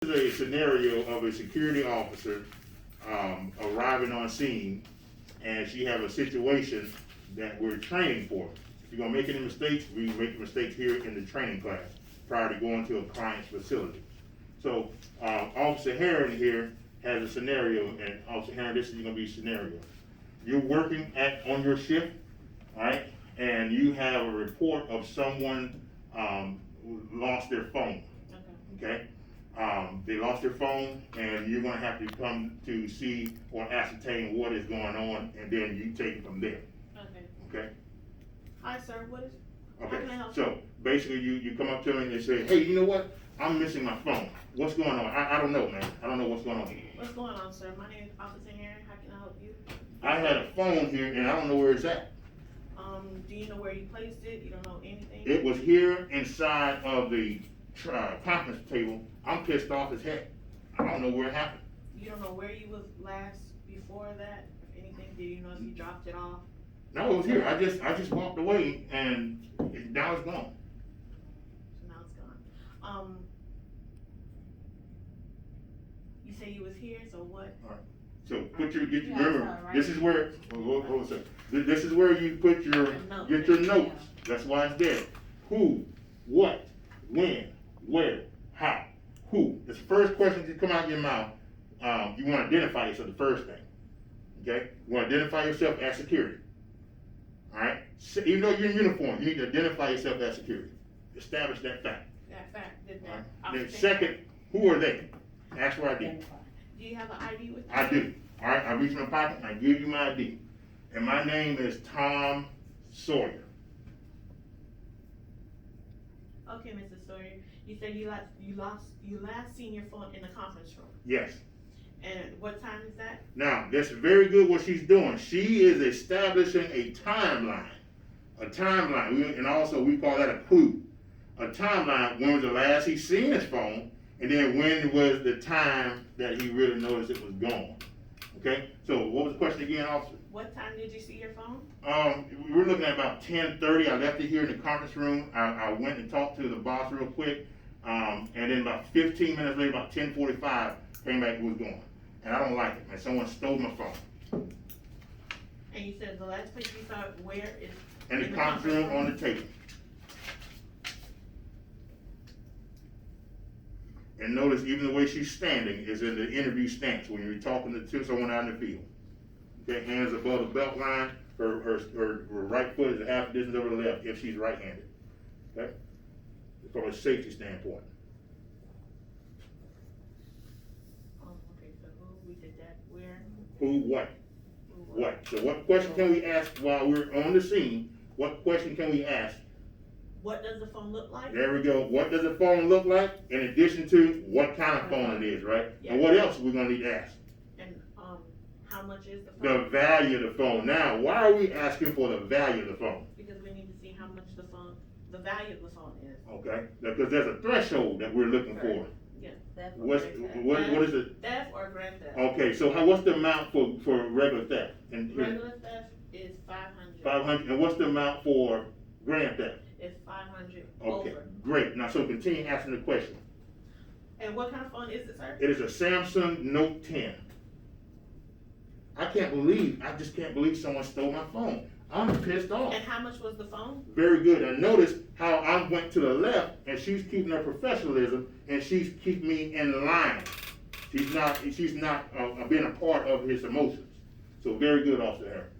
This is a scenario of a security officer arriving on scene, and she have a situation that we're training for. If you're gonna make any mistakes, we make mistakes here in the training class prior to going to a client's facility. So Officer Heron here has a scenario, and Officer Heron, this is gonna be a scenario. You're working on your shift, all right, and you have a report of someone who lost their phone. Okay. They lost their phone, and you're gonna have to come to see or ascertain what is going on, and then you take it from there. Okay. Hi, sir. What is? How Okay. can I help So basically, you come up to me and they say, "Hey, you know what? I'm missing my phone. What's going on? I don't know, man. I don't know what's going on." What's going on, sir? My name is Officer Heron. How can I help you? I had a phone here, and I don't know where it's at. Do you know where you placed it? You don't know anything? It was here inside of the conference table. I'm pissed off as heck. I don't know where it happened. You don't know where you was last before that? If anything, did you know if you dropped it off? No, it was here. I just walked away, and now it's gone. So now it's gone. You say you was here, so what? So put your, Yeah, remember, that's all right. this is where, hold on a second. This is where you put your, get your notes. That's why it's there. Who, what, when, where, how, who. It's the first question that come out of your mouth. You wanna identify yourself, the first thing. Okay? You wanna identify yourself as security. Alright? So, even though you're in uniform, you need to identify yourself as security. Establish that fact. That fact, did Alright? that? Then second, who are they? Ask for ID. Do you have an ID with you? I do. Alright, I reach in my pocket and I give you my ID. And my name is Tom Sawyer. Okay, Mr. Sawyer. You said you last seen your phone in the conference room. Yes. And what time is that? Now, that's very good what she's doing. She is establishing a timeline. A timeline. And also we call that a clue. A timeline. When was the last he seen his phone? And then when was the time that he really noticed it was gone? Okay? So what was the question again, officer? What time did you see your phone? We were looking at about 10:30. I left it here in the conference room. I went and talked to the boss real quick. And then about 15 minutes later, about 10:45, came back and was gone. And I don't like it, man. Someone stole my phone. And you said the last place you saw it, where is? In the conference room on the table. And notice even the way she's standing is in the interview stance when you're talking to someone out in the field. Okay, hands above the belt line, her right foot is a half distance over the left if she's right-handed. Okay? From a safety standpoint. Okay, so who, we did that, where? Who, what? Who, What? So what question can we ask while we're on the scene? What question can we ask? What does the phone look like? There we go. What does the phone look like? In addition to what kind of phone it is, right? Yeah. And what else are we gonna need to ask? And, how much is the The phone? value of the phone. Now, why are we asking for the value of the phone? Because we need to see how much the value of the phone is. Okay? Because there's a threshold that we're looking for. Yeah. What is it? Theft or grand theft? Okay, so what's the amount for regular theft? And Regular theft is 500. 500. And what's the amount for grand theft? It's 500 Okay, over. great. Now, so continue asking the question. And what kind of phone is it, sir? It is a Samsung Note 10. I just can't believe someone stole my phone. I'm pissed off. And how much was the phone? Very good. And notice how I went to the left and she's keeping her professionalism and she's keeping me in line. She's not being a part of his emotions. So very good, Officer Harris.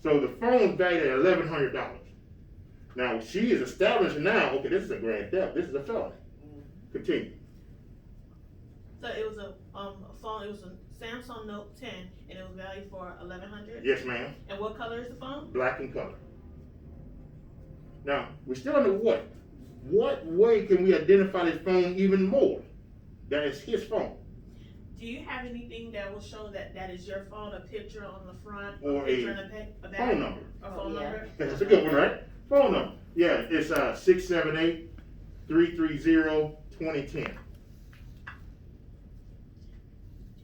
So the phone's valued at $1,100. Now she is establishing now, okay, this is a grand theft. This is a felony. Continue. So it was a phone, it was a Samsung Note 10 and it was valued for $1,100? Yes, ma'am. And what color is the phone? Black in color. Now, we're still under what? What way can we identify this phone even more? That is his phone. Do you have anything that will show that that is your phone, a picture on the front, Or a picture a in the back? phone number. A phone yeah. number? That's a good one, right? Phone number. Yeah, it's 678-330-2010.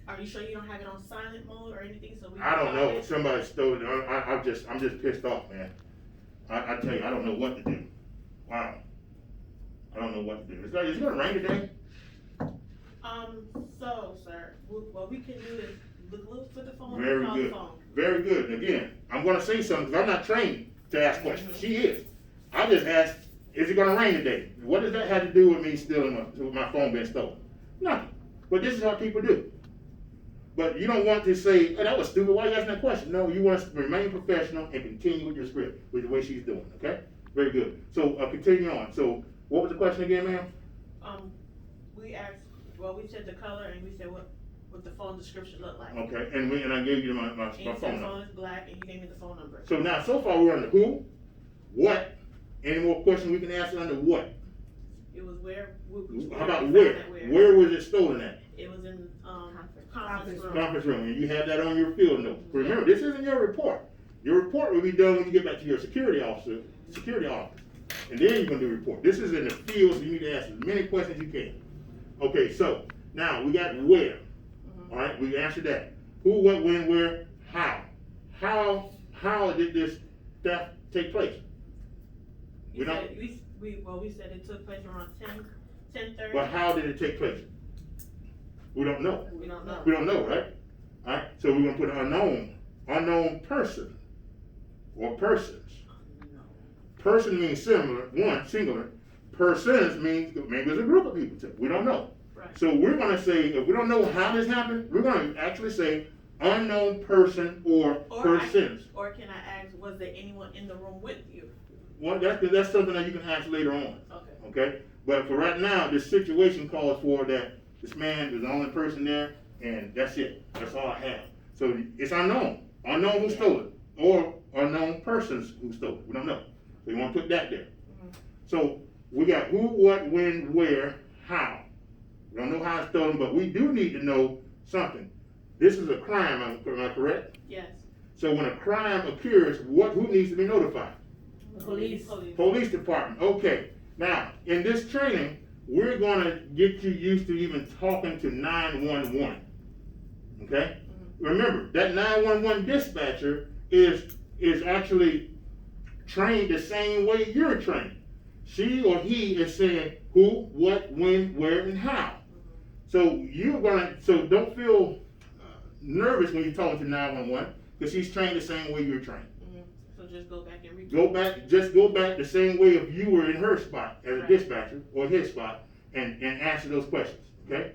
Are you sure you don't have it on silent mode or anything so we can I don't call know. it? Somebody stole it. I'm just pissed off, man. I tell you, I don't know what to do. Wow. I don't know what to do. Is it gonna rain today? So, sir, what we can do is look for the phone. Very call good. The phone. Very good. And again, I'm gonna say something, because I'm not trained to ask questions. She is. I just asked, is it gonna rain today? What does that have to do with me stealing my phone being stolen? Nothing. But this is how people do. But you don't want to say, oh, that was stupid, why are you asking that question? No, you want to remain professional and continue with your script, with the way she's doing, okay? Very good. So, continue on. So, what was the question again, ma'am? We asked, well, we said the color and we said what the phone description looked like. Okay, and I gave you my And you said phone the number. phone is black and you gave me the phone number. So now, so far, we're on the who, what, any more questions we can answer under what? It was where. How about we where? found that Where was it stolen at? It was in, Conference conference room. Conference room, and you have that on your field note. Remember, this isn't your report. Your report will be done when you get back to your security office, and then you're gonna do a report. This is in the field, so you need to ask as many questions as you can. Okay, so, now, we got where, all right, we answered that. Who, what, when, where, how? How did this theft take place? You said, we said it took place around 10:30. But how did it take place? We don't know. We don't know. We don't know, right? All right, so we're gonna put unknown person, or persons. Person means singular. Persons means maybe it's a group of people too. We don't know. Right. So we're gonna say, if we don't know how this happened, we're gonna actually say unknown person or persons. Or can I ask, was there anyone in the room with you? Well, that's something that you can ask later on. Okay. Okay? But for right now, this situation calls for that this man is the only person there, and that's it. That's all I have. So it's unknown. Unknown who stole it, or unknown persons who stole it. We don't know. So you want to put that there. So we got who, what, when, where, how. We don't know how it's stolen, but we do need to know something. This is a crime, am I correct? Yes. So when a crime occurs, who needs to be notified? Police. Police department. Okay. Now, in this training, we're gonna get you used to even talking to 911. Okay? Remember, that 911 dispatcher is actually trained the same way you're trained. She or he is saying who, what, when, where, and how. So so don't feel nervous when you're talking to 911, because she's trained the same way you're trained. So just go back and read. Just go back the same way if you were in her spot as a Right. dispatcher or his spot, and answer those questions. Okay?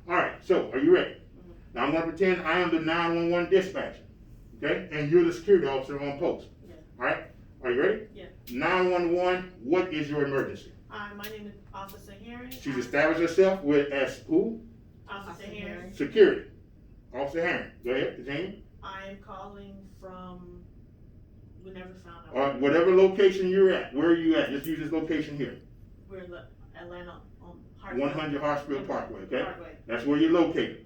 All right. So are you ready? Now I'm gonna pretend I am the 911 dispatcher. Okay? And you're the security officer on post. Yeah. All right? Are you ready? Yeah. 911. What is your emergency? My name is Officer Herring. She's established herself as who? Officer Herring. Security. Officer Herring. Go ahead. Continue. I am calling from. We never found out. Or whatever location you're at. Where are you at? Just use this location here. We're in Atlanta 100 Hartsfield Parkway. Okay. Parkway. That's where you're located.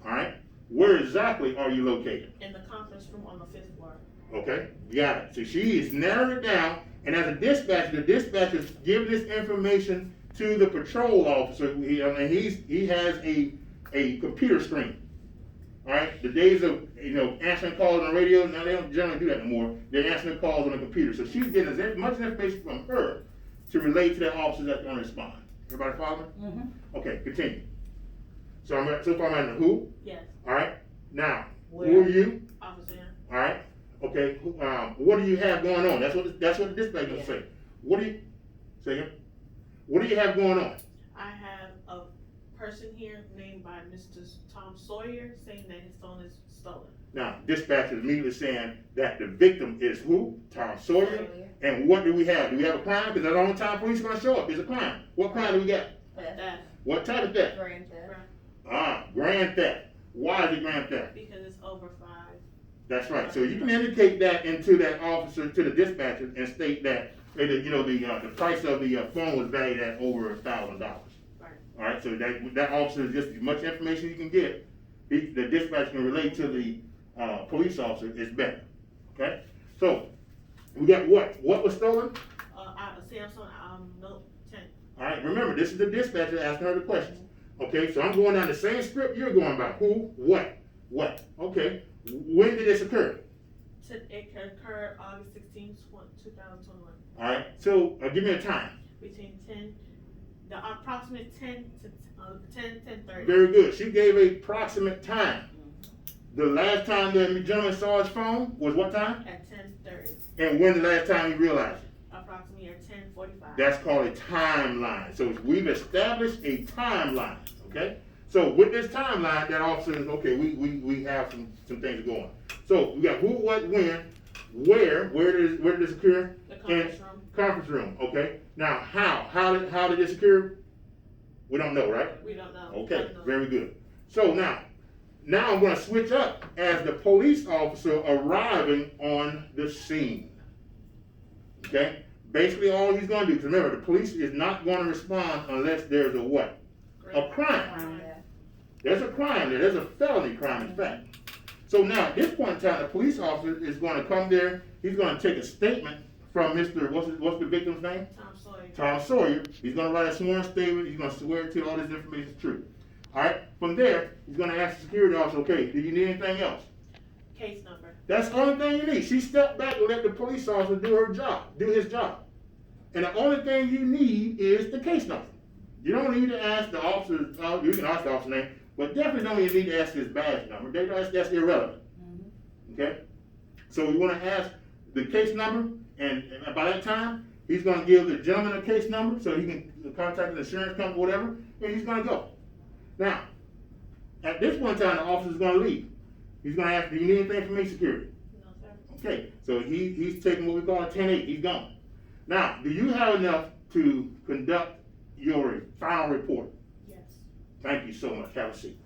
All right. Where exactly are you located? In the conference room on the 5th floor. Okay. Got it. So she is narrowed it down, and as a dispatcher, the dispatcher's giving this information to the patrol officer, and he has a computer screen. All right. The days of answering calls on the radio, now they don't generally do that anymore. They're answering calls on the computer. So she's getting as much information from her to relate to that officer that's going to respond. Everybody follow me? Mm-hmm. Okay. Continue. So so far I'm at the who. Yes. All right. Now, Where? who are you? Officer Herring. All right. Okay. What do you have going on? That's what the dispatcher will say. What do you say? Again? What do you have going on? I have a person here named by Mr. Tom Sawyer saying that his phone is stolen. Now, dispatcher is immediately saying that the victim is who? Tom Sawyer. And what do we have? Do we have a crime? Because that's the only time police are going to show up. There's a crime. What crime do we got? Theft. What type of theft? Grand theft. Grand theft. Why is it grand theft? Because it's over 5. That's right. So you can indicate that into that officer, to the dispatcher, and state that the price of the phone was valued at over $1,000. Right. All right. So that officer is just as much information you can get. The dispatcher can relate to the police officer is better. Okay. So we got what? What was stolen? A Samsung Note 10. All right. Remember, this is the dispatcher asking her the questions. Okay. So I'm going down the same script you're going by. Who? What? What? Okay. When did this occur? It occurred August 16, 2021. All right. So give me a time. Between 10 The approximate 10:30. Very good. She gave a approximate time. The last time that the gentleman saw his phone was what time? At 10:30, And when the last time he realized it? approximately at 10:45. That's called a timeline. So we've established a timeline, okay? So with this timeline, that officer is, okay, we have some things going on. So we got who, what, when, where did this occur? The conference room. Conference room, okay? Now, how did this occur? We don't know, right? We don't know. Okay, Don't know. very good. So now I'm gonna switch up as the police officer arriving on the scene. Okay? Basically all he's gonna do, because remember, the police is not gonna respond unless there's a what? A crime. There's a crime there, there's a felony crime in fact. So now at this point in time, the police officer is gonna come there, he's gonna take a statement from Mr., what's the victim's name? Tom Sawyer. Tom Sawyer. He's gonna write a sworn statement, he's gonna swear to all this information is true. Alright, from there, he's gonna ask the security officer, okay, do you need anything else? Case number. That's the only thing you need. She stepped back and let the police officer do his job. And the only thing you need is the case number. You don't need to ask the officer, you can ask the officer's name, but definitely don't even need to ask his badge number. That's irrelevant. Okay? So we wanna ask the case number, and by that time, he's gonna give the gentleman a case number so he can contact the insurance company, whatever, and he's gonna go. Now, at this point in time, the officer's gonna leave. He's gonna ask, do you need anything from me, security? No, sir. Okay, so he's taking what we call a 10-8, he's gone. Now, do you have enough to conduct your final report? Yes. Thank you so much, have a seat.